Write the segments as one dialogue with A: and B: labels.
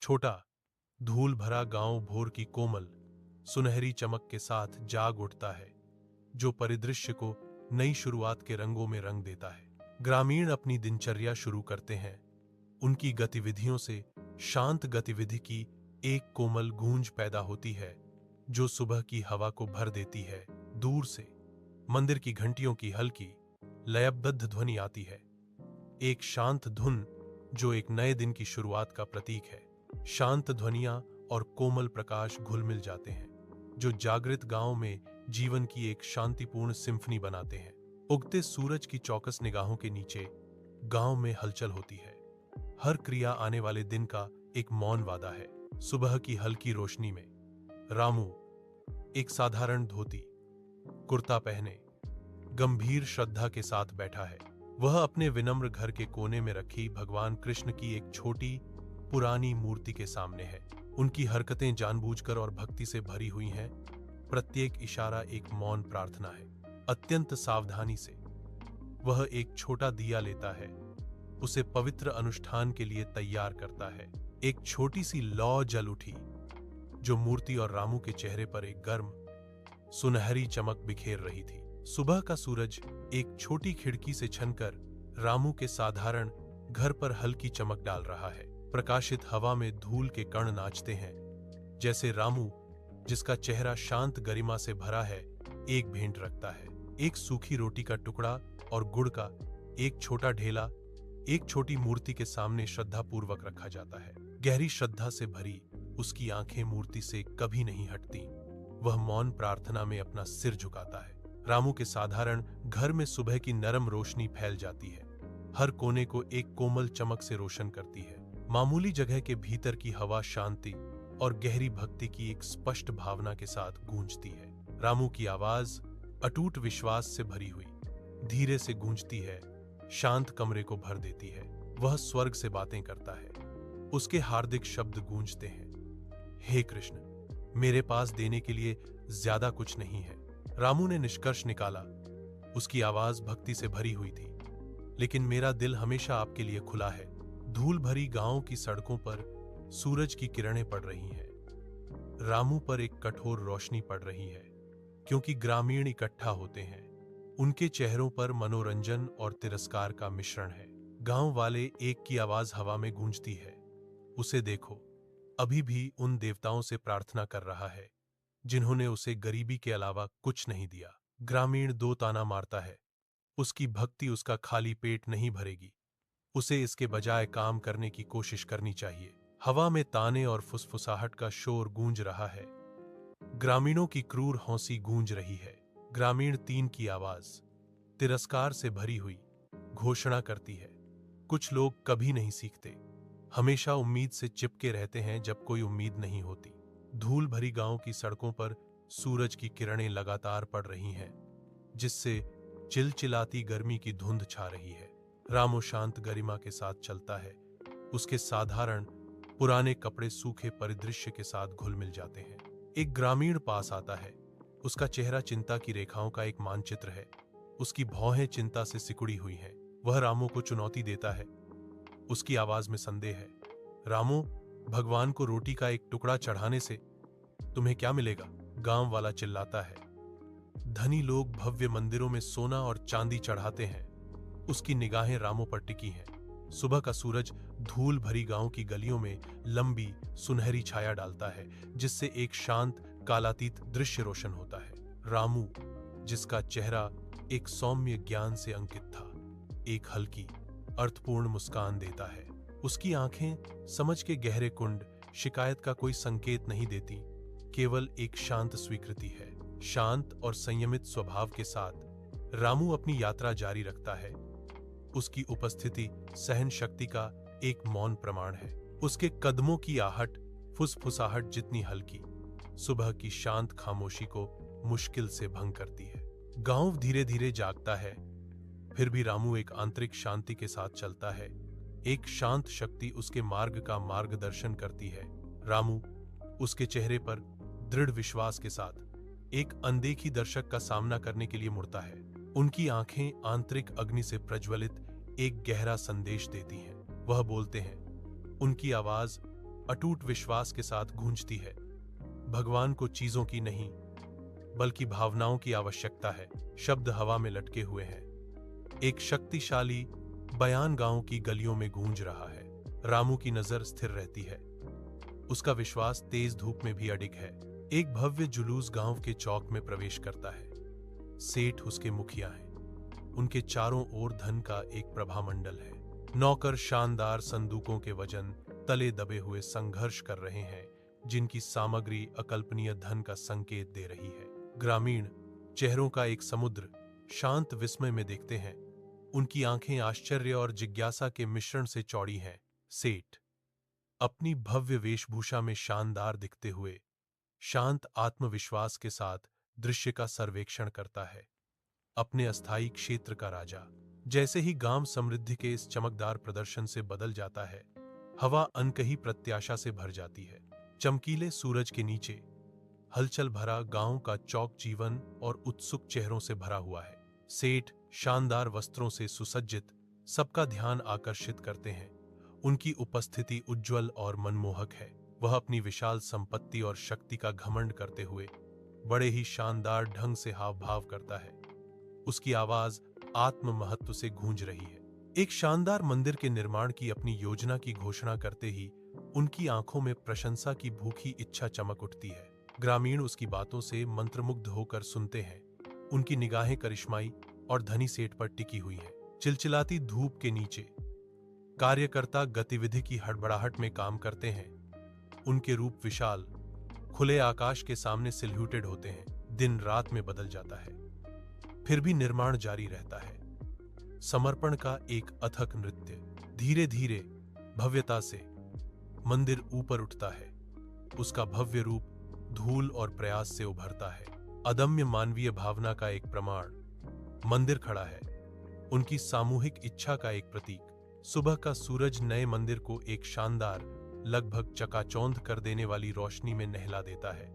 A: छोटा धूल भरा गांव भोर की कोमल सुनहरी चमक के साथ जाग उठता है, जो परिदृश्य को नई शुरुआत के रंगों में रंग देता है। ग्रामीण अपनी दिनचर्या शुरू करते हैं। उनकी गतिविधियों से शांत गतिविधि की एक कोमल गूंज पैदा होती है, जो सुबह की हवा को भर देती है। दूर से मंदिर की घंटियों की हल्की लयबद्ध ध्वनि आती है, एक शांत धुन जो एक नए दिन की शुरुआत का प्रतीक है। शांत ध्वनियां और कोमल प्रकाश घुल मिल जाते हैं, जो जागृत गांव में जीवन की एक शांतिपूर्ण सिम्फनी बनाते हैं। उगते सूरज की चौकस निगाहों के नीचे गांव में हलचल होती है। हर क्रिया आने वाले दिन का एक मौन वादा है। सुबह की हल्की रोशनी में रामू एक साधारण धोती कुर्ता पहने गंभीर श्रद्धा के साथ बैठा है। वह अपने विनम्र घर के कोने में रखी भगवान कृष्ण की एक छोटी पुरानी मूर्ति के सामने है। उनकी हरकतें जानबूझकर और भक्ति से भरी हुई हैं। प्रत्येक इशारा एक मौन प्रार्थना है। अत्यंत सावधानी से वह एक छोटा दिया लेता है, उसे पवित्र अनुष्ठान के लिए तैयार करता है। एक छोटी सी लौ जल उठी, जो मूर्ति और रामू के चेहरे पर एक गर्म सुनहरी चमक बिखेर रही थी। सुबह का सूरज एक छोटी खिड़की से छनकर रामू के साधारण घर पर हल्की चमक डाल रहा है। प्रकाशित हवा में धूल के कण नाचते हैं, जैसे रामू, जिसका चेहरा शांत गरिमा से भरा है, एक भेंट रखता है। एक सूखी रोटी का टुकड़ा और गुड़ का एक छोटा ढेला एक छोटी मूर्ति के सामने श्रद्धापूर्वक रखा जाता है। गहरी श्रद्धा से भरी उसकी आंखें मूर्ति से कभी नहीं हटती। वह मौन प्रार्थना में अपना सिर झुकाता है। रामू के साधारण घर में सुबह की नरम रोशनी फैल जाती है, हर कोने को एक कोमल चमक से रोशन करती है। मामूली जगह के भीतर की हवा शांति और गहरी भक्ति की एक स्पष्ट भावना के साथ गूंजती है। रामू की आवाज अटूट विश्वास से भरी हुई धीरे से गूंजती है, शांत कमरे को भर देती है। वह स्वर्ग से बातें करता है। उसके हार्दिक शब्द गूंजते हैं, हे कृष्ण, मेरे पास देने के लिए ज्यादा कुछ नहीं है। रामू ने निष्कर्ष निकाला। उसकी आवाज भक्ति से भरी हुई थी, लेकिन मेरा दिल हमेशा आपके लिए खुला है। धूल भरी गांव की सड़कों पर सूरज की किरणें पड़ रही हैं। रामू पर एक कठोर रोशनी पड़ रही है, क्योंकि ग्रामीण इकट्ठा होते हैं। उनके चेहरों पर मनोरंजन और तिरस्कार का मिश्रण है। गांव वाले एक की आवाज हवा में गूंजती है, उसे देखो, अभी भी उन देवताओं से प्रार्थना कर रहा है जिन्होंने उसे गरीबी के अलावा कुछ नहीं दिया। ग्रामीण दो ताना मारता है, उसकी भक्ति उसका खाली पेट नहीं भरेगी, उसे इसके बजाय काम करने की कोशिश करनी चाहिए। हवा में ताने और फुसफुसाहट का शोर गूंज रहा है। ग्रामीणों की क्रूर हौंसी गूंज रही है। ग्रामीण तीन की आवाज तिरस्कार से भरी हुई घोषणा करती है, कुछ लोग कभी नहीं सीखते, हमेशा उम्मीद से चिपके रहते हैं जब कोई उम्मीद नहीं होती। धूल भरी गांव की सड़कों पर सूरज की किरणें लगातार पड़ रही हैं, जिससे चिलचिलाती गर्मी की धुंध छा रही है। रामू शांत गरिमा के साथ चलता है। उसके साधारण पुराने कपड़े सूखे परिदृश्य के साथ घुल मिल जाते हैं। एक ग्रामीण पास आता है। उसका चेहरा चिंता की रेखाओं का एक मानचित्र है। उसकी भौहें चिंता से सिकुड़ी हुई हैं। वह रामू को चुनौती देता है। उसकी आवाज में संदेह है। रामू, भगवान को रोटी का एक टुकड़ा चढ़ाने से तुम्हें क्या मिलेगा? गांव वाला चिल्लाता है। धनी लोग भव्य मंदिरों में सोना और चांदी चढ़ाते हैं। उसकी निगाहें रामू पर टिकी हैं। सुबह का सूरज धूल भरी गांव की गलियों में लंबी सुनहरी छाया डालता है, जिससे एक शांत कालातीत दृश्य रोशन होता है। रामू, जिसका चेहरा एक सौम्य ज्ञान से अंकित था, एक हल्की अर्थपूर्ण मुस्कान देता है। उसकी आंखें समझ के गहरे कुंड शिकायत का कोई संकेत नहीं देती, केवल एक शांत स्वीकृति है। शांत और संयमित स्वभाव के साथ रामू अपनी यात्रा जारी रखता है। उसकी उपस्थिति सहन शक्ति का एक मौन प्रमाण है। उसके कदमों की आहट फुसफुसाहट जितनी हल्की, सुबह की शांत खामोशी को मुश्किल से भंग करती है। गांव धीरे धीरे जागता है, फिर भी रामू एक आंतरिक शांति के साथ चलता है। एक शांत शक्ति उसके मार्ग का मार्गदर्शन करती है। रामू उसके चेहरे पर दृढ़ विश्वास के साथ एक अनदेखी दर्शक का सामना करने के लिए मुड़ता है। उनकी आंखें आंतरिक अग्नि से प्रज्वलित एक गहरा संदेश देती हैं। वह बोलते हैं। उनकी आवाज अटूट विश्वास के साथ गूंजती है। भगवान को चीजों की नहीं बल्कि भावनाओं की आवश्यकता है। शब्द हवा में लटके हुए हैं। एक शक्तिशाली बयान गांव की गलियों में गूंज रहा है। रामू की नजर स्थिर रहती है। उसका विश्वास तेज धूप में भी अडिग है। एक भव्य जुलूस गांव के चौक में प्रवेश करता है। सेठ उसके मुखिया हैं। उनके चारों ओर धन का एक प्रभामंडल है। नौकर शानदार संदूकों के वजन तले दबे हुए संघर्ष कर रहे हैं, जिनकी सामग्री अकल्पनीय धन का संकेत दे रही है। ग्रामीण चेहरों का एक समुद्र शांत विस्मय में देखते हैं। उनकी आंखें आश्चर्य और जिज्ञासा के मिश्रण से चौड़ी हैं। सेठ अपनी भव्य वेशभूषा में शानदार दिखते हुए शांत आत्मविश्वास के साथ दृश्य का सर्वेक्षण करता है। अपने अस्थायी क्षेत्र का राजा। जैसे ही गांव समृद्धि के इस चमकदार प्रदर्शन से बदल जाता है, हवा अनकही प्रत्याशा से भर जाती है। चमकीले सूरज के नीचे हलचल भरा गांव का चौक जीवन और उत्सुक चेहरों से भरा हुआ है। सेठ शानदार वस्त्रों से सुसज्जित सबका ध्यान आकर्षित करते हैं। उनकी उपस्थिति उज्ज्वल और मनमोहक है। वह अपनी विशाल संपत्ति और शक्ति का घमंड करते हुए बड़े ही शानदार ढंग से हाव भाव करता है। उसकी आवाज आत्म महत्व से गूंज रही है। एक शानदार मंदिर के निर्माण की अपनी योजना की घोषणा करते ही उनकी आंखों में प्रशंसा की भूखी इच्छा चमक उठती है। ग्रामीण उसकी बातों से मंत्रमुग्ध होकर सुनते हैं। उनकी निगाहें करिश्माई और धनी सेठ पर टिकी हुई हैं। चिलचिलाती धूप के नीचे कार्यकर्ता गतिविधि की हड़बड़ाहट में काम करते हैं। उनके रूप विशाल खुले आकाश के सामने सिल्हूटेड होते हैं। दिन रात में बदल जाता है, फिर भी निर्माण जारी रहता है। समर्पण का एक अथक नृत्य। धीरे धीरे भव्यता से मंदिर ऊपर उठता है। उसका भव्य रूप धूल और प्रयास से उभरता है। अदम्य मानवीय भावना का एक प्रमाण। मंदिर खड़ा है, उनकी सामूहिक इच्छा का एक प्रतीक। सुबह का सूरज नए मंदिर को एक शानदार, लगभग चकाचौंध कर देने वाली रोशनी में नहला देता है,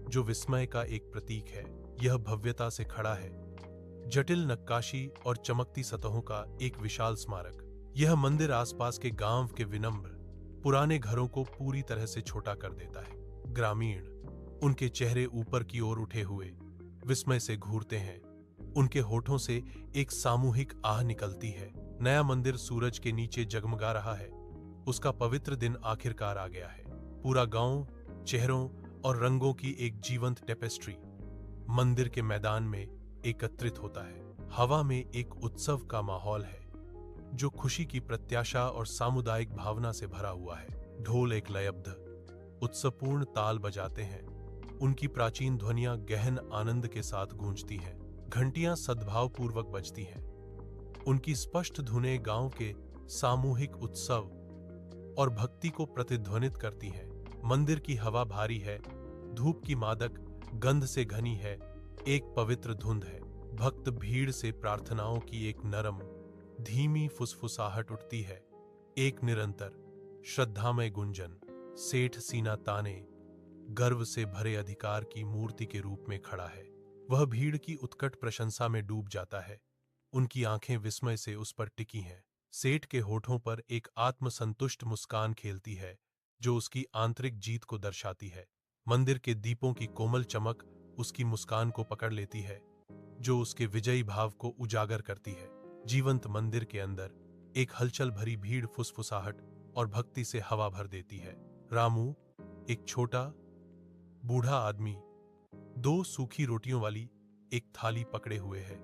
A: जो विस्मय का एक प्रतीक है। यह भव्यता से खड़ा है, जटिल नक्काशी और चमकती सतहों का एक विशाल स्मारक। यह मंदिर आसपास के गांव के विनम्र पुराने घरों को पूरी तरह से छोटा कर देता है। ग्रामीण उनके चेहरे ऊपर की ओर उठे हुए विस्मय से घूरते हैं। उनके होठों से एक सामूहिक आह निकलती है। नया मंदिर सूरज के नीचे जगमगा रहा है। उसका पवित्र दिन आखिरकार आ गया है। पूरा गांव चेहरों और रंगों की एक जीवंत टेपेस्ट्री मंदिर के मैदान में एकत्रित होता है। हवा में एक उत्सव का माहौल है, जो खुशी की प्रत्याशा और सामुदायिक भावना से भरा हुआ है। ढोल एक लयबद्ध उत्सवपूर्ण ताल बजाते हैं। उनकी प्राचीन ध्वनियां गहन आनंद के साथ गूंजती हैं। घंटियां सद्भावपूर्वक बजती हैं। उनकी स्पष्ट धुनें गांव के सामूहिक उत्सव और भक्ति को प्रतिध्वनित करती हैं। मंदिर की हवा भारी है, धूप की मादक गंध से घनी है। एक पवित्र धुंध है। भक्त भीड़ से प्रार्थनाओं की एक नरम धीमी फुसफुसाहट उठती है। एक निरंतर श्रद्धामय गुंजन। सेठ सीना ताने गर्व से भरे अधिकार की मूर्ति के रूप में खड़ा है। वह भीड़ की उत्कट प्रशंसा में डूब जाता है। उनकी आंखें विस्मय से उस पर टिकी हैं। सेठ के होठों पर एक आत्मसंतुष्ट मुस्कान खेलती है, जो उसकी आंतरिक जीत को दर्शाती है। मंदिर के दीपों की कोमल चमक उसकी मुस्कान को पकड़ लेती है, जो उसके विजयी भाव को उजागर करती है। जीवंत मंदिर के अंदर एक हलचल भरी भीड़ फुसफुसाहट और भक्ति से हवा भर देती है। रामू, एक छोटा बूढ़ा आदमी, दो सूखी रोटियों वाली एक थाली पकड़े हुए है।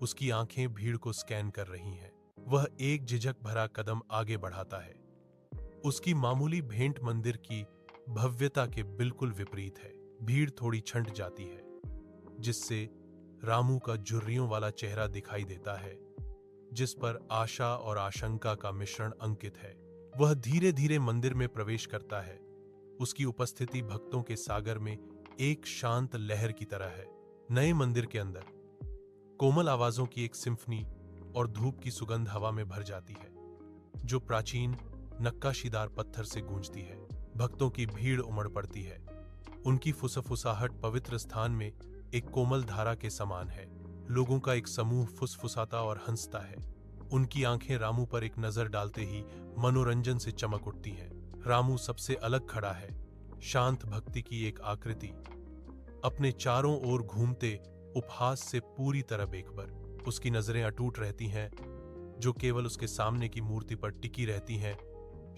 A: उसकी आंखें भीड़ को स्कैन कर रही हैं। वह एक झिझक भरा कदम आगे बढ़ाता है। उसकी मामूली भेंट मंदिर की भव्यता के बिल्कुल विपरीत है। भीड़ थोड़ी छंट जाती है, जिससे रामू का झुर्रियों वाला चेहरा दिखाई देता है, जिस पर आशा और आशंका का मिश्रण अंकित है। वह धीरे धीरे मंदिर में प्रवेश करता है। उसकी उपस्थिति भक्तों के सागर में एक शांत लहर की तरह है। नए मंदिर के अंदर कोमल आवाजों की एक सिम्फनी और धूप की सुगंध हवा में भर जाती है, जो प्राचीन नक्काशीदार पत्थर से गूंजती है। भक्तों की भीड़ उमड़ पड़ती है। उनकी फुसफुसाहट पवित्र स्थान में एक कोमल धारा के समान है। लोगों का एक समूह फुसफुसाता और हंसता है। उनकी आंखें रामू पर एक नजर डालते ही मनोरंजन से चमक उठती हैं। रामू सबसे अलग खड़ा है, शांत भक्ति की एक आकृति, अपने चारों ओर घूमते उपहास से पूरी तरह बेखबर। उसकी नजरें अटूट रहती हैं, जो केवल उसके सामने की मूर्ति पर टिकी रहती हैं,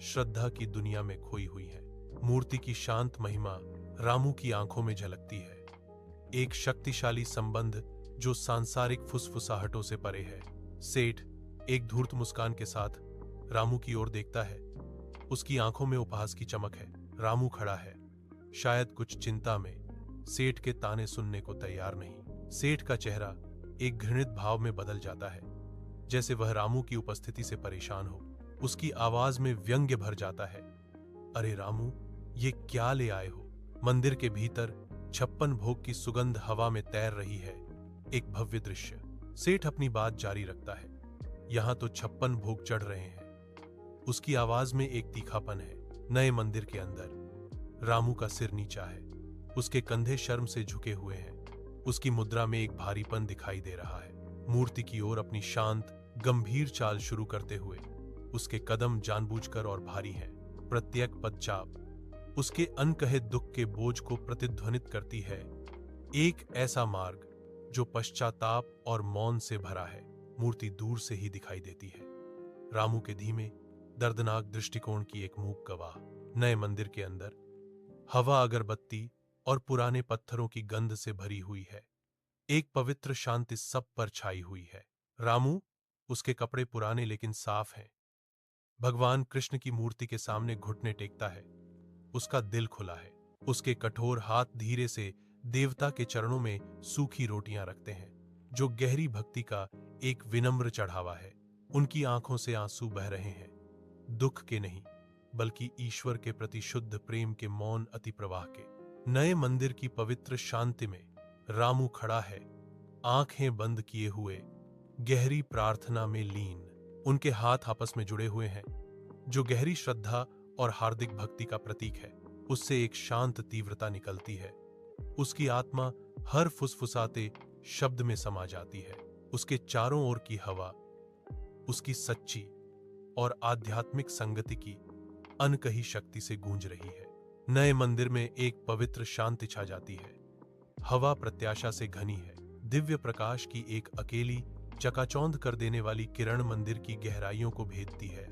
A: श्रद्धा की दुनिया में खोई हुई है। मूर्ति की शांत महिमा रामू की आंखों में झलकती है, एक शक्तिशाली संबंध जो सांसारिक फुसफुसाहटों से परे है। सेठ एक धूर्त मुस्कान के साथ रामू की ओर देखता है, उसकी आंखों में उपहास की चमक है। रामू खड़ा है, शायद कुछ चिंता में, सेठ के ताने सुनने को तैयार नहीं। सेठ का चेहरा एक घृणित भाव में बदल जाता है, जैसे वह रामू की उपस्थिति से परेशान हो। उसकी आवाज में व्यंग्य भर जाता है, अरे रामू, ये क्या ले आए हो? मंदिर के भीतर 56 भोग की सुगंध हवा में तैर रही है, एक भव्य दृश्य। सेठ अपनी बात जारी रखता है, यहां तो 56 भोग चढ़ रहे हैं। उसकी आवाज में एक तीखापन है। नए मंदिर के अंदर रामू का सिर नीचा है, उसके कंधे शर्म से झुके हुए हैं, उसकी मुद्रा में एक भारीपन दिखाई दे रहा है। मूर्ति की ओर अपनी शांत गंभीर चाल शुरू करते हुए उसके कदम जानबूझकर और भारी हैं। प्रत्येक पदचाप उसके अनकहे दुख के बोझ को प्रतिध्वनित करती है, एक ऐसा मार्ग जो पश्चाताप और मौन से भरा है। मूर्ति दूर से ही दिखाई देती है, रामू के धीमे दर्दनाक दृष्टिकोण की एक मूक गवाह। नए मंदिर के अंदर हवा अगरबत्ती और पुराने पत्थरों की गंध से भरी हुई है, एक पवित्र शांति सब पर छाई हुई है। रामू, उसके कपड़े पुराने लेकिन साफ हैं, भगवान कृष्ण की मूर्ति के सामने घुटने टेकता है। उसका दिल खुला है, उसके कठोर हाथ धीरे से देवता के चरणों में सूखी रोटियां रखते हैं, जो गहरी भक्ति का एक विनम्र चढ़ावा है। उनकी आंखों से आंसू बह रहे हैं, दुख के नहीं, बल्कि ईश्वर के प्रति शुद्ध प्रेम के मौन अति प्रवाह के। नए मंदिर की पवित्र शांति में रामू खड़ा है, आंखें बंद किए हुए, गहरी प्रार्थना में लीन। उनके हाथ आपस में जुड़े हुए हैं, जो गहरी श्रद्धा और हार्दिक भक्ति का प्रतीक है। उससे एक शांत तीव्रता निकलती है, उसकी आत्मा हर फुसफुसाते शब्द में समा जाती है। उसके चारों ओर की हवा उसकी सच्ची और आध्यात्मिक संगति की अनकही शक्ति से गूंज रही है। नए मंदिर में एक पवित्र शांति छा जाती है, हवा प्रत्याशा से घनी है। दिव्य प्रकाश की एक अकेली चकाचौंध कर देने वाली किरण मंदिर की गहराइयों को भेदती है,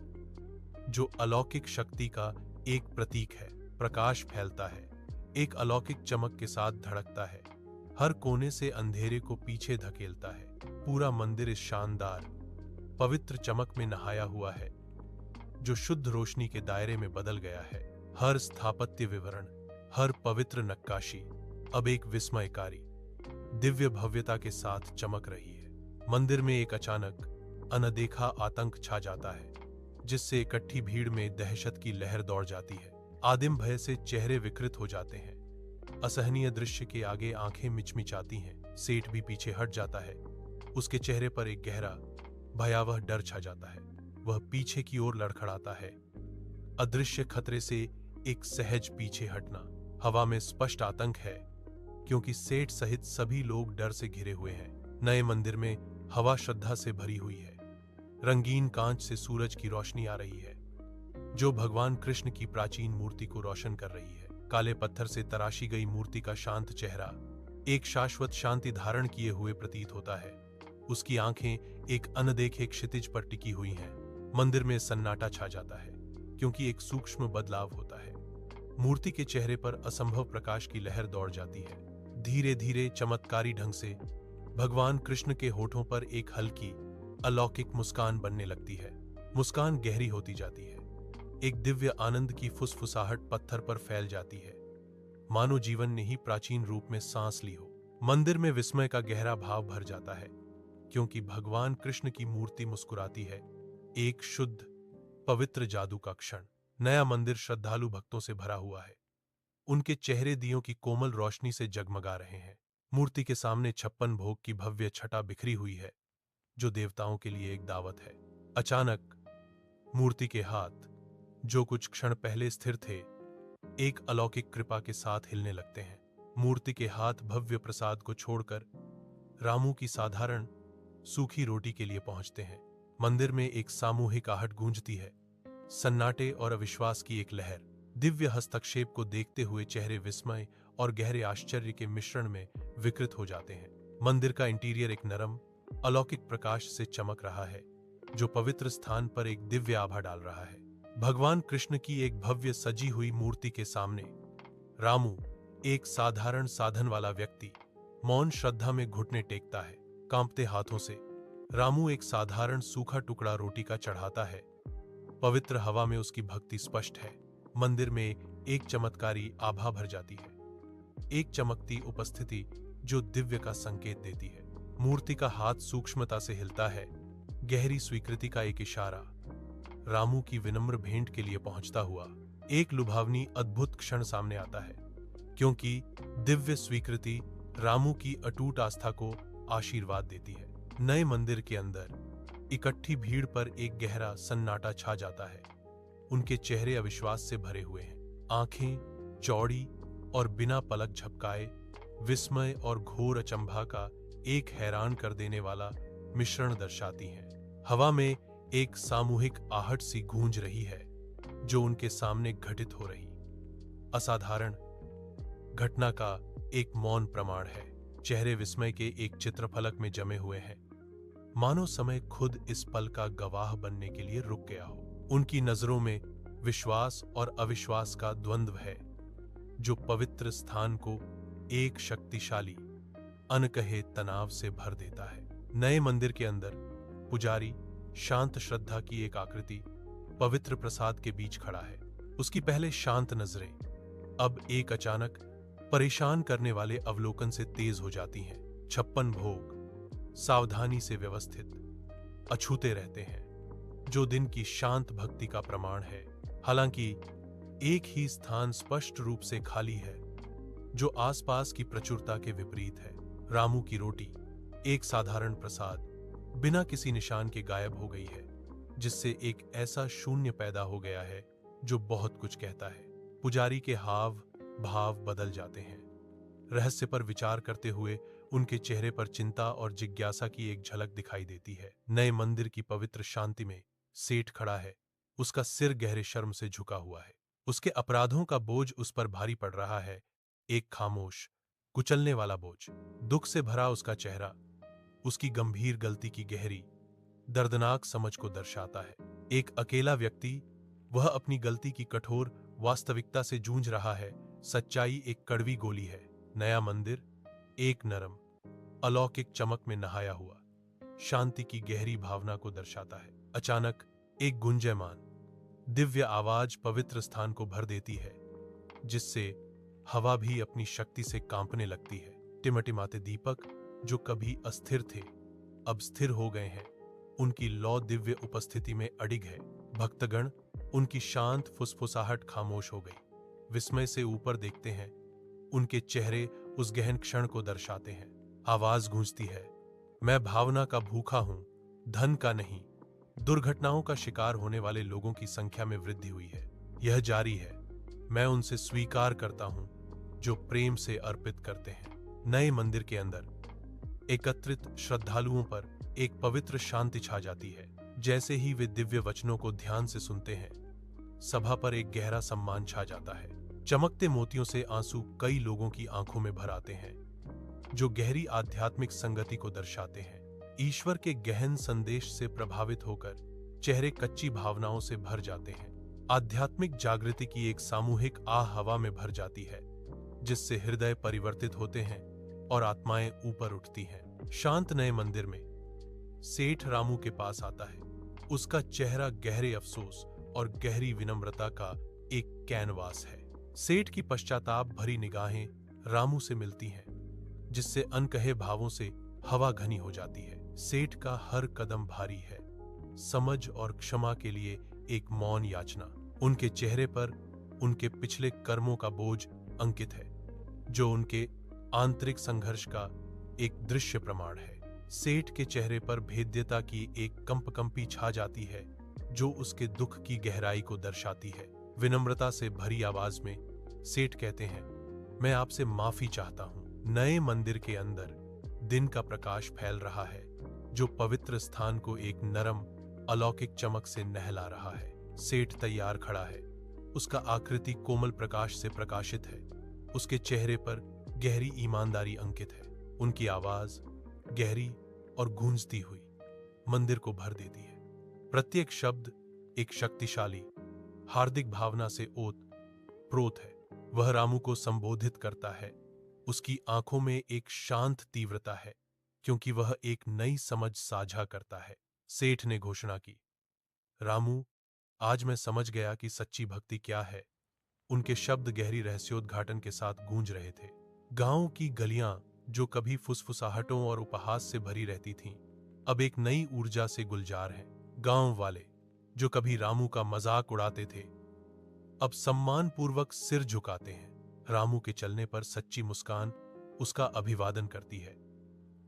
A: जो अलौकिक शक्ति का एक प्रतीक है। प्रकाश फैलता है, एक अलौकिक चमक के साथ धड़कता है, हर कोने से अंधेरे को पीछे धकेलता है। पूरा मंदिर इस शानदार पवित्र चमक में नहाया हुआ है, जो शुद्ध रोशनी के दायरे में बदल गया है। हर स्थापत्य विवरण, हर पवित्र नक्काशी अब एक विस्मयकारी दिव्य भव्यता के साथ चमक रही है। मंदिर में एक अचानक अनदेखा आतंक छा जाता है, जिससे इकट्ठी भीड़ में दहशत की लहर दौड़ जाती है। आदिम भय से चेहरे विकृत हो जाते हैं, असहनीय दृश्य के आगे आंखें मिचमिचाती हैं। सेठ भी पीछे हट जाता है, उसके चेहरे पर एक गहरा भयावह डर छा जाता है। वह पीछे की ओर लड़खड़ाता है, अदृश्य खतरे से एक सहज पीछे हटना। हवा में स्पष्ट आतंक है, क्योंकि सेठ सहित सभी लोग डर से घिरे हुए हैं। नए मंदिर में हवा श्रद्धा से भरी हुई है, रंगीन कांच से सूरज की रोशनी आ रही है, जो भगवान कृष्ण की प्राचीन मूर्ति को रोशन कर रही है। काले पत्थर से तराशी गई मूर्ति का शांत चेहरा एक शाश्वत शांति धारण किए हुए प्रतीत होता है। उसकी आंखें एक अनदेखे क्षितिज पर टिकी हुई हैं। मंदिर में सन्नाटा छा जाता है, क्योंकि एक सूक्ष्म बदलाव होता है। मूर्ति के चेहरे पर असंभव प्रकाश की लहर दौड़ जाती है। धीरे धीरे चमत्कारी ढंग से भगवान कृष्ण के होठों पर एक हल्की अलौकिक मुस्कान बनने लगती है। मुस्कान गहरी होती जाती है, एक दिव्य आनंद की फुसफुसाहट पत्थर पर फैल जाती है, मानो जीवन ने ही प्राचीन रूप में सांस ली हो। मंदिर में विस्मय का गहरा भाव भर जाता है, क्योंकि भगवान कृष्ण की मूर्ति मुस्कुराती है, एक शुद्ध पवित्र जादू का क्षण। नया मंदिर श्रद्धालु भक्तों से भरा हुआ है, उनके चेहरे दियों की कोमल रोशनी से जगमगा रहे हैं। मूर्ति के सामने 56 भोग की भव्य छटा बिखरी हुई है, जो देवताओं के लिए एक दावत है। अचानक मूर्ति के हाथ, जो कुछ क्षण पहले स्थिर थे, एक अलौकिक कृपा के साथ हिलने लगते हैं। मूर्ति के हाथ भव्य प्रसाद को छोड़कर रामू की साधारण सूखी रोटी के लिए पहुंचते हैं। मंदिर में एक सामूहिक आहट गूंजती है, सन्नाटे और अविश्वास की एक लहर। दिव्य हस्तक्षेप को देखते हुए चेहरे विस्मय और गहरे आश्चर्य के मिश्रण में विकृत हो जाते हैं। मंदिर का इंटीरियर एक नरम, अलौकिक प्रकाश से चमक रहा है, जो पवित्र स्थान पर एक दिव्य आभा डाल रहा है। भगवान कृष्ण की एक भव्य सजी हुई मूर्ति के सामने रामू, एक साधारण साधन वाला व्यक्ति, मौन श्रद्धा में घुटने टेकता है। कांपते हाथों से रामू एक साधारण सूखा टुकड़ा रोटी का चढ़ाता है। पवित्र हवा में उसकी भक्ति स्पष्ट है। मंदिर में एक चमत्कारी आभा भर जाती है, एक चमकती उपस्थिति जो दिव्य का संकेत देती है। मूर्ति का हाथ सूक्ष्मता से हिलता है, गहरी स्वीकृति का एक इशारा। रामू की विनम्र भेंट के लिए पहुंचता हुआ एक लुभावनी अद्भुत क्षण सामने आता है, क्योंकि दिव्य स्वीकृति रामू की अटूट आस्था को आशीर्वाद देती है। नए मंदिर के अंदर इकट्ठी भीड़ पर एक गहरा सन्नाटा छा जाता है। उनके चेहरे अविश्वास से भरे हुए हैं। आंखें चौड़ी और बिना पलक झपकाए विस्मय और घोर अचंभा का एक हैरान कर देने वाला मिश्रण दर्शाती हैं। हवा में एक सामूहिक आहट सी गूंज रही है, जो उनके सामने घटित हो रही असाधारण घटना का एक मौन प्रमाण है। चेहरे विस्मय के एक चित्रफलक में जमे हुए हैं, मानो समय खुद इस पल का गवाह बनने के लिए रुक गया हो। उनकी नजरों में विश्वास और अविश्वास का द्वंद्व है, जो पवित्र स्थान को एक शक्तिशाली अनकहे तनाव से भर देता है। नए मंदिर के अंदर पुजारी शांत श्रद्धा की एक आकृति पवित्र प्रसाद के बीच खड़ा है। उसकी पहले शांत नजरें अब एक अचानक परेशान करने वाले अवलोकन से तेज हो जाती हैं। 56 भोग सावधानी से व्यवस्थित अछूते रहते हैं, जो दिन की शांत भक्ति का प्रमाण है। हालांकि एक ही स्थान स्पष्ट रूप से खाली है, जो आसपास की प्रचुरता के विपरीत है। रामू की रोटी, एक साधारण प्रसाद, बिना किसी निशान के गायब हो गई है, जिससे एक ऐसा शून्य पैदा हो गया है जो बहुत कुछ कहता है। पुजारी के हाव भाव बदल जाते हैं। रहस्य पर विचार करते हुए उनके चेहरे पर चिंता और जिज्ञासा की एक झलक दिखाई देती है। नए मंदिर की पवित्र शांति में सेठ खड़ा है। उसका सिर गहरे शर्म से झुका हुआ है। उसके अपराधों का बोझ उस पर भारी पड़ रहा है, एक खामोश कुचलने वाला बोझ। दुख से भरा उसका चेहरा उसकी गंभीर गलती की गहरी दर्दनाक समझ को दर्शाता है। एक अकेला व्यक्ति, वह अपनी गलती की कठोर वास्तविकता से जूझ रहा है। सच्चाई एक कड़वी गोली है। नया मंदिर एक नरम अलौकिक चमक में नहाया हुआ शांति की गहरी भावना को दर्शाता है। अचानक एक गुंजयमान दिव्य आवाज पवित्र स्थान को भर देती है, जिससे हवा भी अपनी शक्ति से कांपने लगती है। टिमटिमाते दीपक, जो कभी अस्थिर थे, अब स्थिर हो गए हैं। उनकी लौ दिव्य उपस्थिति में अडिग है। भक्तगण, उनकी शांत फुसफुसाहट खामोश हो गई। विस्मय से ऊपर देखते हैं, उनके चेहरे उस गहन क्षण को दर्शाते हैं। आवाज गूंजती है, मैं भावना का भूखा हूं, धन का नहीं। दुर्घटनाओं का शिकार होने वाले लोगों की संख्या में वृद्धि हुई है। यह जारी है। मैं उनसे स्वीकार करता हूं जो प्रेम से अर्पित करते हैं। नए मंदिर के अंदर एकत्रित श्रद्धालुओं पर एक पवित्र शांति छा जाती है। जैसे ही वे दिव्य वचनों को ध्यान से सुनते हैं, सभा पर एक गहरा सम्मान छा जाता है। चमकते मोतियों से आंसू कई लोगों की आंखों में भर आते हैं, जो गहरी आध्यात्मिक संगति को दर्शाते हैं। ईश्वर के गहन संदेश से प्रभावित होकर चेहरे कच्ची भावनाओं से भर जाते हैं। आध्यात्मिक जागृति की एक सामूहिक आह हवा में भर जाती है, जिससे हृदय परिवर्तित होते हैं और आत्माएं ऊपर उठती हैं। शांत नए मंदिर में सेठ रामू के पास आता है। उसका चेहरा गहरे अफसोस और गहरी विनम्रता का एक कैनवास है। सेठ की पश्चाताप भरी निगाहें रामू से मिलती हैं, जिससे अनकहे भावों से हवा घनी हो जाती है। सेठ का हर कदम भारी है, समझ और क्षमा के लिए एक मौन याचना। उनके चेहरे पर उनके पिछले कर्मों का बोझ अंकित है, जो उनके आंतरिक संघर्ष का एक दृश्य प्रमाण है। सेठ के चेहरे पर भेद्यता की एक कंपकंपी छा जाती है, जो उसके दुख की गहराई को दर्शाती है। विनम्रता से भरी आवाज में सेठ कहते हैं, मैं आपसे माफी चाहता हूं। नए मंदिर के अंदर दिन का प्रकाश फैल रहा है, जो पवित्र स्थान को एक नरम अलौकिक चमक से नहला रहा है। सेठ तैयार खड़ा है। उसका आकृति कोमल प्रकाश से प्रकाशित है। उसके चेहरे पर गहरी ईमानदारी अंकित है। उनकी आवाज गहरी और गूंजती हुई मंदिर को भर देती है। प्रत्येक शब्द एक शक्तिशाली हार्दिक भावना से ओत-प्रोत है। वह रामू को संबोधित करता है। उसकी आंखों में एक शांत तीव्रता है, क्योंकि वह एक नई समझ साझा करता है। सेठ ने घोषणा की, रामू, आज मैं समझ गया कि सच्ची भक्ति क्या है। उनके शब्द गहरी रहस्योद्घाटन के साथ गूंज रहे थे। गांव की गलियां, जो कभी फुसफुसाहटों और उपहास से भरी रहती थीं, अब एक नई ऊर्जा से गुलजार हैं। गांव वाले, जो कभी रामू का मजाक उड़ाते थे, अब सम्मानपूर्वक सिर झुकाते हैं। रामू के चलने पर सच्ची मुस्कान उसका अभिवादन करती है,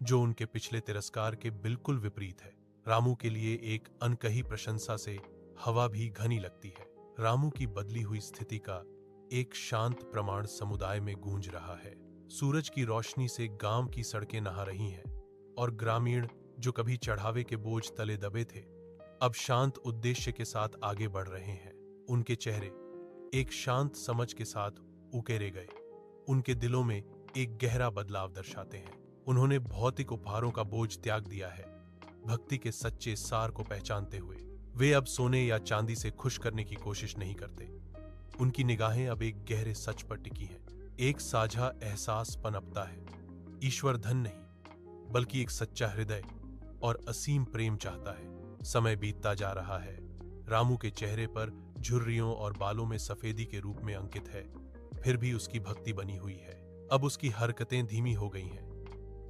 A: जो उनके पिछले तिरस्कार के बिल्कुल विपरीत है। रामू के लिए एक अनकही प्रशंसा से हवा भी घनी लगती है। रामू की बदली हुई स्थिति का एक शांत प्रमाण समुदाय में गूंज रहा है। सूरज की रोशनी से गांव की सड़कें नहा रही हैं, और ग्रामीण, जो कभी चढ़ावे के बोझ तले दबे थे, अब शांत उद्देश्य के साथ आगे बढ़ रहे हैं। उनके चेहरे एक शांत समझ के साथ उकेरे गए, उनके दिलों में एक गहरा बदलाव दर्शाते हैं। उन्होंने भौतिक उपहारों का बोझ त्याग दिया है। भक्ति के सच्चे सार को पहचानते हुए वे अब सोने या चांदी से खुश करने की कोशिश नहीं करते। उनकी निगाहें अब एक गहरे सच पर टिकी हैं। एक साझा एहसास पनपता है। ईश्वर धन नहीं, बल्कि एक सच्चा हृदय और असीम प्रेम चाहता है। समय बीतता जा रहा है। रामू के चेहरे पर झुर्रियों और बालों में सफेदी के रूप में अंकित है, फिर भी उसकी भक्ति बनी हुई है। अब उसकी हरकतें धीमी हो गई हैं।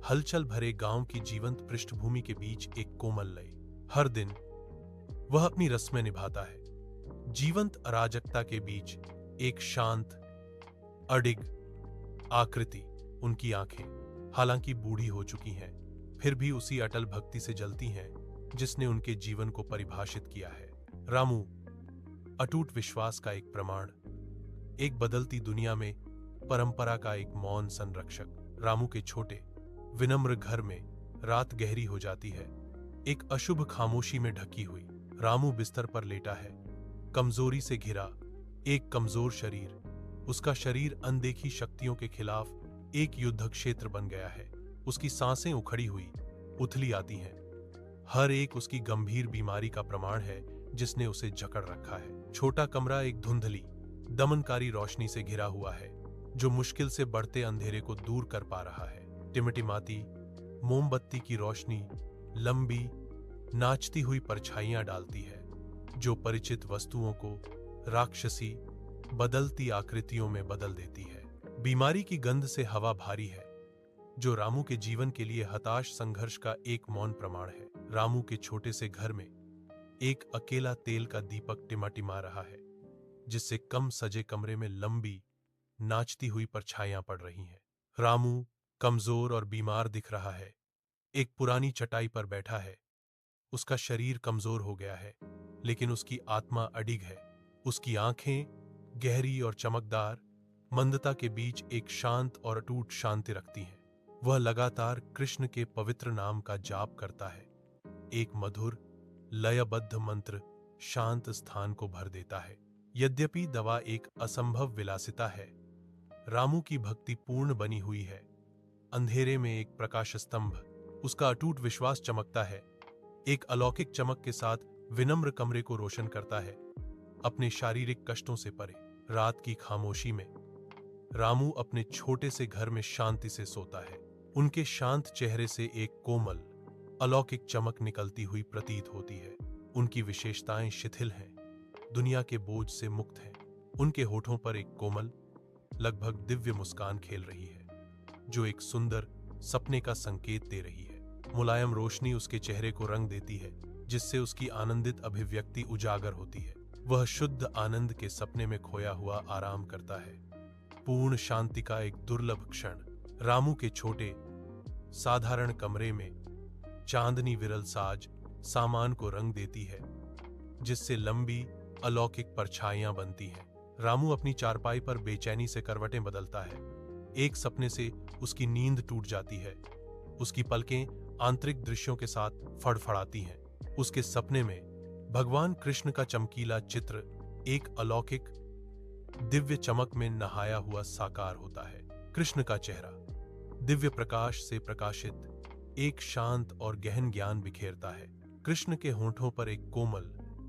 A: हलचल भरे गांव की जीवंत पृष्ठभूमि के बीच एक कोमल लय। हर दिन वह अपनी रस्में निभाता है। जीवंत अराजकता के बीच एक शांत, अडिग आकृति। उनकी आंखें हालांकि बूढ़ी हो चुकी हैं, फिर भी उसी अटल भक्ति से जलती हैं जिसने उनके जीवन को परिभाषित किया है। रामू, अटूट विश्वास का एक प्रमाण, एक बदलती दुनिया में परंपरा का एक मौन संरक्षक। रामू के छोटे विनम्र घर में रात गहरी हो जाती है, एक अशुभ खामोशी में ढकी हुई। रामू बिस्तर पर लेटा है, कमजोरी से घिरा एक कमजोर शरीर। उसका शरीर अनदेखी शक्तियों के खिलाफ एक युद्ध क्षेत्र बन गया है। उसकी सांसें उखड़ी हुई उथली आती हैं। हर एक उसकी गंभीर बीमारी का प्रमाण है जिसने उसे जकड़ रखा है। छोटा कमरा एक धुंधली, दमनकारी रोशनी से घिरा हुआ है, जो मुश्किल से बढ़ते अंधेरे को दूर कर पा रहा है। टिमटिमाती मोमबत्ती की रोशनी लंबी, नाचती हुई परछाइयां डालती है, जो परिचित वस्तुओं को राक्षसी, बदलती आकृतियों में बदल देती है। बीमारी की गंध से हवा भारी है, जो रामू के जीवन के लिए हताश संघर्ष का एक मौन प्रमाण है। रामू के छोटे से घर में एक अकेला तेल का दीपक टिमटिमा रहा है, जिससे कम सजे कमरे में लंबी, नाचती हुई परछाइयां पड़ रही हैं। रामू कमजोर और बीमार दिख रहा है। एक पुरानी चटाई पर बैठा है। उसका शरीर कमजोर हो गया है, लेकिन उसकी आत्मा अडिग है। उसकी आंखें गहरी और चमकदार, मंदता के बीच एक शांत और अटूट शांति रखती हैं। वह लगातार कृष्ण के पवित्र नाम का जाप करता है। एक मधुर, लयबद्ध मंत्र शांत स्थान को भर देता है। यद्यपि दवा एक असंभव विलासिता है, रामू की भक्ति पूर्ण बनी हुई है। अंधेरे में एक प्रकाश स्तंभ, उसका अटूट विश्वास चमकता है। एक अलौकिक चमक के साथ विनम्र कमरे को रोशन करता है, अपने शारीरिक कष्टों से परे। रात की खामोशी में रामू अपने छोटे से घर में शांति से सोता है। उनके शांत चेहरे से एक कोमल, अलौकिक चमक निकलती हुई प्रतीत होती है। उनकी विशेषताएं शिथिल हैं, दुनिया के बोझ से मुक्त हैं। उनके होठों पर एक कोमल, लगभग दिव्य मुस्कान खेल रही है, जो एक सुंदर सपने का संकेत दे रही है। मुलायम रोशनी उसके चेहरे को रंग देती है, जिससे उसकी आनंदित अभिव्यक्ति उजागर होती है। वह शुद्ध आनंद के सपने में खोया हुआ आराम करता है। पूर्ण शांति का एक दुर्लभ क्षण। रामू के छोटे, साधारण कमरे में चांदनी विरल साज सामान को रंग देती है, जिससे लंबी, अलौकिक परछाइयां बनती हैं। रामू अपनी चारपाई पर बेचैनी से करवटें बदलता है। एक सपने से उसकी नींद टूट जाती है। उसकी पलकें आंतरिक दृश्यों के साथ फड़फड़ाती हैं। उसके सपने में भगवान कृष्ण का चमकीला चित्र एक अलौकिक दिव्य चमक में नहाया हुआ साकार होता है। कृष्ण का चेहरा दिव्य प्रकाश से प्रकाशित एक शांत और गहन ज्ञान बिखेरता है। कृष्ण के होंठों पर एक कोमल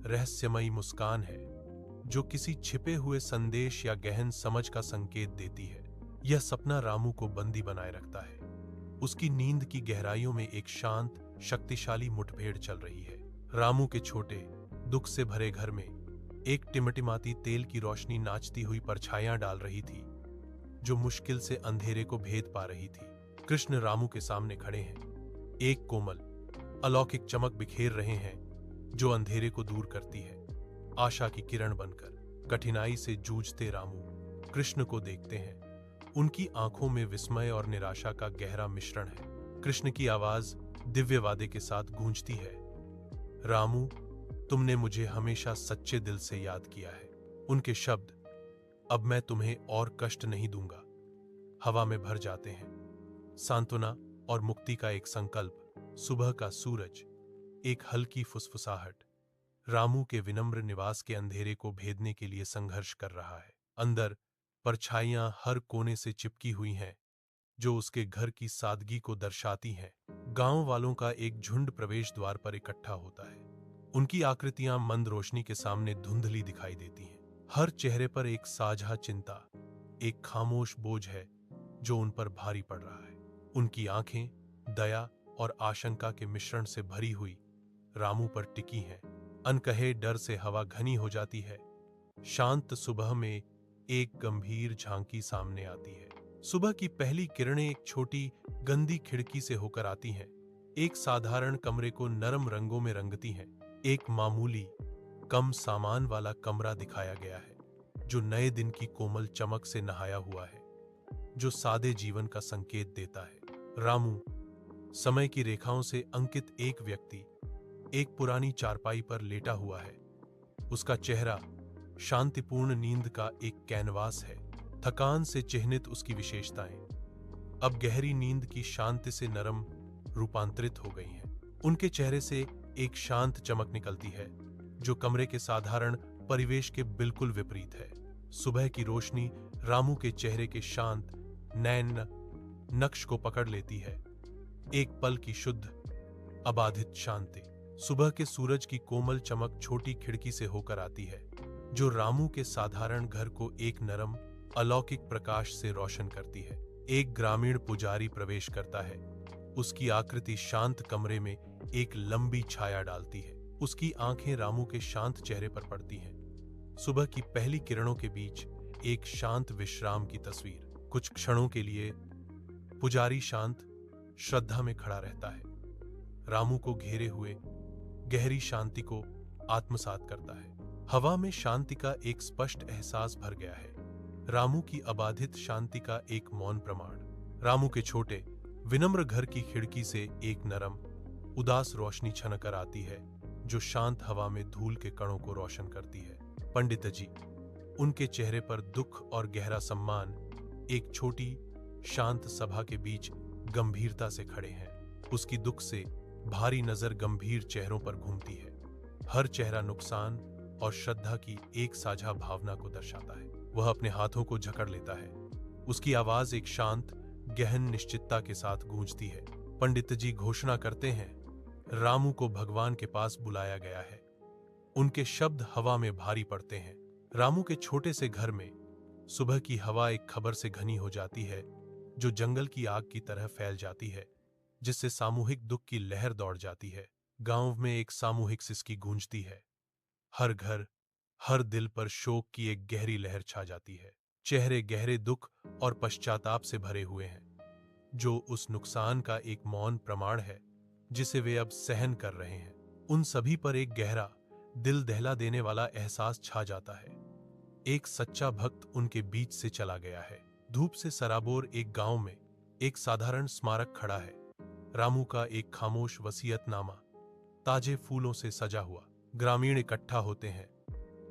A: रहस्यमयी मुस्कान है जो किसी छिपे हुए संदेश या गहन समझ का संकेत देती है। यह सपना रामू को बंदी बनाए रखता है। उसकी नींद की गहराइयों में एक शांत शक्तिशाली मुठभेड़ चल रही है। रामू के छोटे दुख से भरे घर में एक टिमटिमाती तेल की रोशनी नाचती हुई परछाइयां डाल रही थी जो मुश्किल से अंधेरे को भेद पा रही थी। कृष्ण रामू के सामने खड़े हैं, एक कोमल अलौकिक चमक बिखेर रहे हैं जो अंधेरे को दूर करती है। आशा की किरण बनकर कठिनाई से जूझते रामू कृष्ण को देखते हैं। उनकी आंखों में विस्मय और निराशा का गहरा मिश्रण है। कृष्ण की आवाज दिव्य वादे के साथ गूंजती है, रामू, तुमने मुझे हमेशा सच्चे दिल से याद किया है। उनके शब्द, अब मैं तुम्हें और कष्ट नहीं दूंगा, हवा में भर जाते हैं। सांत्वना और मुक्ति का एक संकल्प। सुबह का सूरज, एक हल्की फुसफुसाहट रामू के विनम्र निवास के अंधेरे को भेदने के लिए संघर्ष कर रहा है। अंदर परछाइयां हर कोने से चिपकी हुई हैं जो उसके घर की सादगी को दर्शाती हैं। गांव वालों का एक झुंड प्रवेश द्वार पर इकट्ठा होता है। उनकी आकृतियां मंद रोशनी के सामने धुंधली दिखाई देती हैं। हर चेहरे पर एक साझा चिंता, एक खामोश बोझ है जो उन पर भारी पड़ रहा है। उनकी आंखें दया और आशंका के मिश्रण से भरी हुई रामू पर टिकी हैं। अनकहे डर से हवा घनी हो जाती है। शांत सुबह में एक गंभीर झांकी सामने आती है। सुबह की पहली किरणें एक छोटी गंदी खिड़की से होकर आती हैं। एक साधारण कमरे को नरम रंगों में रंगती हैं। एक मामूली कम सामान वाला कमरा दिखाया गया है जो नए दिन की कोमल चमक से नहाया हुआ है, जो सादे जीवन का संकेत देता है। रामू, समय की रेखाओं से अंकित एक व्यक्ति, एक पुरानी चारपाई पर लेटा हुआ है। उसका चेहरा शांतिपूर्ण नींद का एक कैनवास है। थकान से चिह्नित उसकी विशेषताएं अब गहरी नींद की शांति से नरम रूपांतरित हो गई हैं। उनके चेहरे से एक शांत चमक निकलती है जो कमरे के साधारण परिवेश के बिल्कुल विपरीत है। सुबह की रोशनी रामू के चेहरे के शांत नैन नक्श को पकड़ लेती है। एक पल की शुद्ध अबाधित शांति। सुबह के सूरज की कोमल चमक छोटी खिड़की से होकर आती है जो रामू के साधारण घर को एक नरम अलौकिक प्रकाश से रोशन करती है। एक ग्रामीण पुजारी प्रवेश करता है। उसकी आकृति शांत कमरे में एक लंबी छाया डालती है। उसकी आंखें रामू के शांत चेहरे पर पड़ती हैं। सुबह की पहली किरणों के बीच एक शांत विश्राम की तस्वीर। कुछ क्षणों के लिए पुजारी शांत श्रद्धा में खड़ा रहता है, रामू को घेरे हुए गहरी शांति को आत्मसात करता है। हवा में शांति का एक स्पष्ट एहसास भर गया है, रामू की अबाधित शांति का एक मौन प्रमाण। रामू के छोटे विनम्र घर की खिड़की से एक नरम उदास रोशनी छनकर आती है जो शांत हवा में धूल के कणों को रोशन करती है। पंडित जी, उनके चेहरे पर दुख और गहरा सम्मान, एक छोटी शांत सभा के बीच गंभीरता से खड़े हैं। उसकी दुख से भारी नजर गंभीर चेहरों पर घूमती है। हर चेहरा नुकसान और श्रद्धा की एक साझा भावना को दर्शाता है। वह अपने हाथों को जकड़ लेता है। उसकी आवाज एक शांत गहन निश्चितता के साथ गूंजती है। पंडित जी घोषणा करते हैं, रामू को भगवान के पास बुलाया गया है। उनके शब्द हवा में भारी पड़ते हैं। रामू के छोटे से घर में सुबह की हवा एक खबर से घनी हो जाती है जो जंगल की आग की तरह फैल जाती है, जिससे सामूहिक दुख की लहर दौड़ जाती है। गांव में एक सामूहिक सिसकी गूंजती है। हर घर, हर दिल पर शोक की एक गहरी लहर छा जाती है। चेहरे गहरे दुख और पश्चाताप से भरे हुए हैं, जो उस नुकसान का एक मौन प्रमाण है जिसे वे अब सहन कर रहे हैं। उन सभी पर एक गहरा, दिल दहला देने वाला एहसास छा जाता है। एक सच्चा भक्त उनके बीच से चला गया है। धूप से सराबोर एक गांव में एक साधारण स्मारक खड़ा है। रामू का एक खामोश वसीयतनामा, ताजे फूलों से सजा हुआ। ग्रामीण इकट्ठा होते हैं।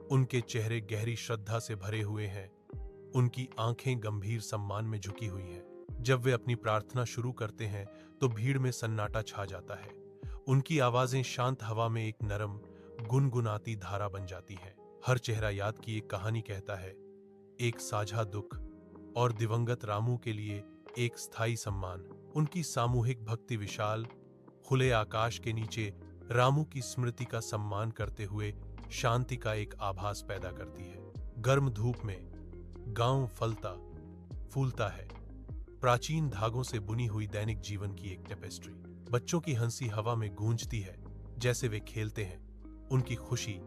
A: उनके चेहरे गहरी श्रद्धा से भरे हुए हैं। उनकी आंखें गंभीर सम्मान में झुकी हुई हैं। जब वे अपनी प्रार्थना शुरू करते हैं तो भीड़ में सन्नाटा छा जाता है। उनकी आवाजें शांत हवा में एक नरम गुनगुनाती धारा बन जाती हैं। हर चेहरा याद की एक कहानी कहता है, एक साझा दुख और दिवंगत रामू के लिए एक स्थायी सम्मान। उनकी सामूहिक भक्ति विशाल खुले आकाश के नीचे रामू की स्मृति का सम्मान करते हुए शांति का एक आभास पैदा करती है। गर्म धूप में गांव फलता फूलता है, प्राचीन धागों से बुनी हुई दैनिक जीवन की एक टेपेस्ट्री। बच्चों की हंसी हवा में गूंजती है जैसे वे खेलते हैं, उनकी खुशी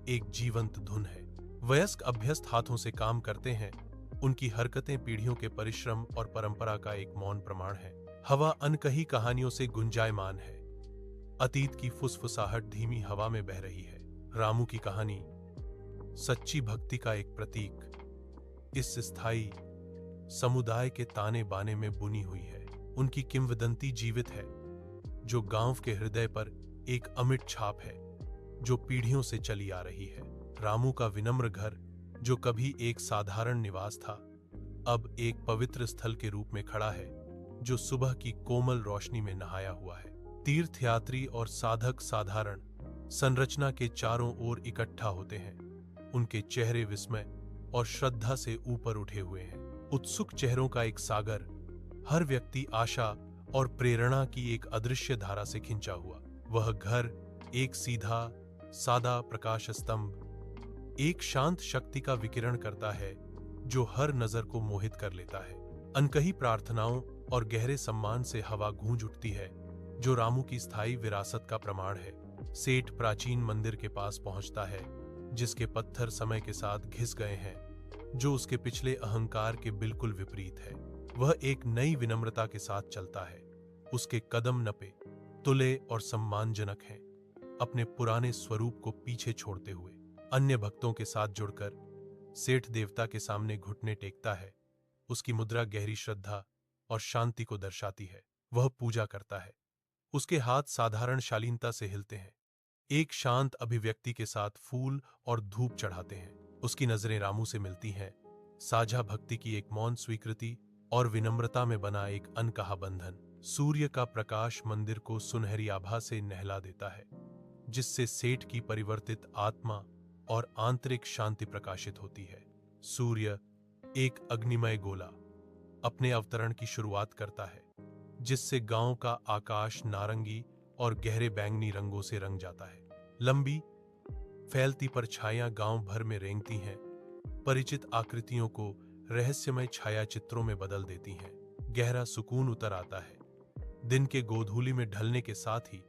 A: एक जीवंत धुन है। वयस्क अभ्यस्त हाथों से काम करते हैं, उनकी हरकतें पीढ़ियों के परिश्रम और परंपरा का एक मौन प्रमाण है। हवा अनकही कहानियों से गुंजायमान है, अतीत की फुसफुसाहट धीमी हवा में बह रही है। रामू की कहानी सच्ची भक्ति का एक प्रतीक इस स्थायी समुदाय के ताने बाने में बुनी हुई है। उनकी किंवदंती जीवित है, जो गांव के हृदय पर एक अमिट छाप है जो पीढ़ियों से चली आ रही है। रामू का विनम्र घर, जो कभी एक साधारण निवास था, अब एक पवित्र स्थल के रूप में खड़ा है, जो सुबह की कोमल रोशनी में नहाया हुआ है। तीर्थयात्री और साधक साधारण संरचना के चारों ओर इकट्ठा होते हैं। उनके चेहरे विस्मय और श्रद्धा से ऊपर उठे हुए हैं। उत्सुक चेहरों का एक सागर, हर व्यक्ति आशा और प्रेरणा की एक अदृश्य धारा से खिंचा हुआ। वह घर एक सीधा सादा प्रकाश स्तंभ, एक शांत शक्ति का विकिरण करता है जो हर नजर को मोहित कर लेता है। अनकही प्रार्थनाओं और गहरे सम्मान से हवा गूंज उठती है, जो रामू की स्थायी विरासत का प्रमाण है। सेठ प्राचीन मंदिर के पास पहुंचता है, जिसके पत्थर समय के साथ घिस गए हैं, जो उसके पिछले अहंकार के बिल्कुल विपरीत है। वह एक नई विनम्रता के साथ चलता है, उसके कदम नपे, तुले और सम्मानजनक हैं, अपने पुराने स्वरूप को पीछे छोड़ते हुए। अन्य भक्तों के साथ जुड़कर सेठ देवता के सामने घुटने टेकता है। उसकी मुद्रा गहरी श्रद्धा और शांति को दर्शाती है। वह पूजा करता है, उसके हाथ साधारण शालीनता से हिलते हैं, एक शांत अभिव्यक्ति के साथ फूल और धूप चढ़ाते हैं। उसकी नजरें रामू से मिलती हैं, साझा भक्ति की एक मौन स्वीकृति और विनम्रता में बना एक अनकहा बंधन। सूर्य का प्रकाश मंदिर को सुनहरी आभा से नहला देता है, जिससे सेठ की परिवर्तित आत्मा और आंतरिक शांति प्रकाशित होती है। सूर्य एक अग्निमय गोला अपने अवतरण की शुरुआत करता है, जिससे गांव का आकाश नारंगी और गहरे बैंगनी रंगों से रंग जाता है। लंबी फैलती परछाइयां गांव भर में रेंगती हैं, परिचित आकृतियों को रहस्यमय छाया चित्रों में बदल देती हैं। गहरा सुकून उतर आता है। दिन के गोधूली में ढलने के साथ ही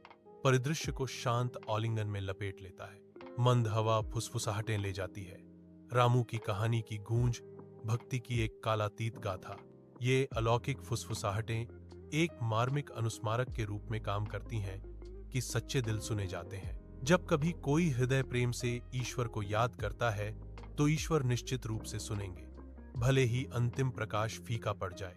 A: परिदृश्य को शांत आलिंगन में लपेट लेता है। मंद हवा फुसफुसाहटें ले जाती है। रामू की कहानी की गूंज भक्ति की एक कालातीत गाथा। ये अलौकिक फुसफुसाहटें एक मार्मिक अनुस्मारक के रूप में काम करती हैं कि सच्चे दिल सुने जाते हैं। जब कभी कोई हृदय प्रेम से ईश्वर को याद करता है, तो ईश्वर निश्चित रूप से सुनेंगे, भले ही अंतिम प्रकाश फीका पड़ जाए।